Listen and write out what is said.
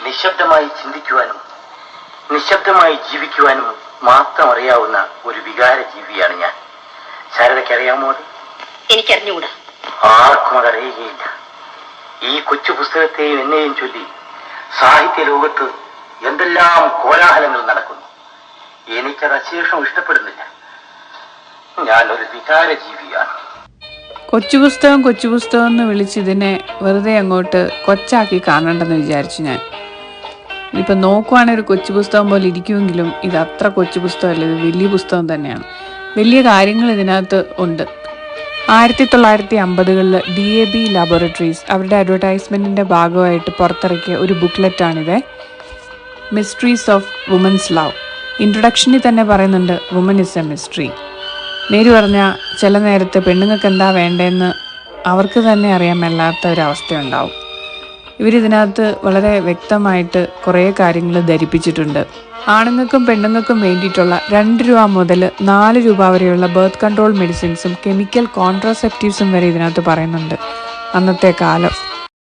നിശബ്ദമായി ചിന്തിക്കുവാനും നിശബ്ദമായി ജീവിക്കുവാനും മാത്രം അറിയാവുന്ന ഒരു വികാര ജീവിയാണ് ഞാൻ. ശാരദയ്ക്ക് അറിയാമോ അത്? എനിക്കറിഞ്ഞുകൂടാ. ആർക്കും അതറിയുകയില്ല. ഈ കൊച്ചു പുസ്തകത്തെയും എന്നെയും ചൊല്ലി സാഹിത്യ ലോകത്ത് എന്തെല്ലാം കോലാഹലങ്ങൾ നടക്കുന്നു. എനിക്കത് അശേഷം ഇഷ്ടപ്പെടുന്നില്ല. ഞാനൊരു വികാര ജീവിയാണ്. കൊച്ചു പുസ്തകം എന്ന് വിളിച്ച് ഇതിനെ വെറുതെ അങ്ങോട്ട് കൊച്ചാക്കി കാണണ്ടെന്ന് വിചാരിച്ചു ഞാൻ. ഇപ്പം നോക്കുവാണെങ്കിൽ ഒരു കൊച്ചു പുസ്തകം പോലെ ഇരിക്കുമെങ്കിലും ഇത് അത്ര കൊച്ചു പുസ്തകമല്ല, ഇത് വലിയ പുസ്തകം തന്നെയാണ്. വലിയ കാര്യങ്ങൾ ഇതിനകത്ത് ഉണ്ട്. 1950-കളിൽ DAB ലാബോറട്ടറീസ് അവരുടെ അഡ്വർടൈസ്മെൻറ്റിൻ്റെ ഭാഗമായിട്ട് പുറത്തിറക്കിയ ഒരു ബുക്ക്ലെറ്റാണിത്. Mysteries of women's love. ഇൻട്രൊഡക്ഷനിൽ തന്നെ പറയുന്നുണ്ട് വുമൻ ഇസ് എ മിസ്റ്ററി. നേര് പറഞ്ഞാൽ ചില നേരത്ത് പെണ്ണുങ്ങൾക്ക് എന്താ വേണ്ടതെന്ന് അവർക്ക് തന്നെ അറിയാൻ മേലാത്ത ഒരവസ്ഥയുണ്ടാവും. ഇവരിതിനകത്ത് വളരെ വ്യക്തമായിട്ട് കുറേ കാര്യങ്ങൾ ധരിപ്പിച്ചിട്ടുണ്ട്. ആണുങ്ങൾക്കും പെണ്ണുങ്ങൾക്കും വേണ്ടിയിട്ടുള്ള 2 രൂപ മുതൽ 4 രൂപ വരെയുള്ള ബർത്ത് കൺട്രോൾ മെഡിസിൻസും കെമിക്കൽ കോൺട്രാസെപ്റ്റീവ്സും വരെ ഇതിനകത്ത് പറയുന്നുണ്ട്. അന്നത്തെ കാലം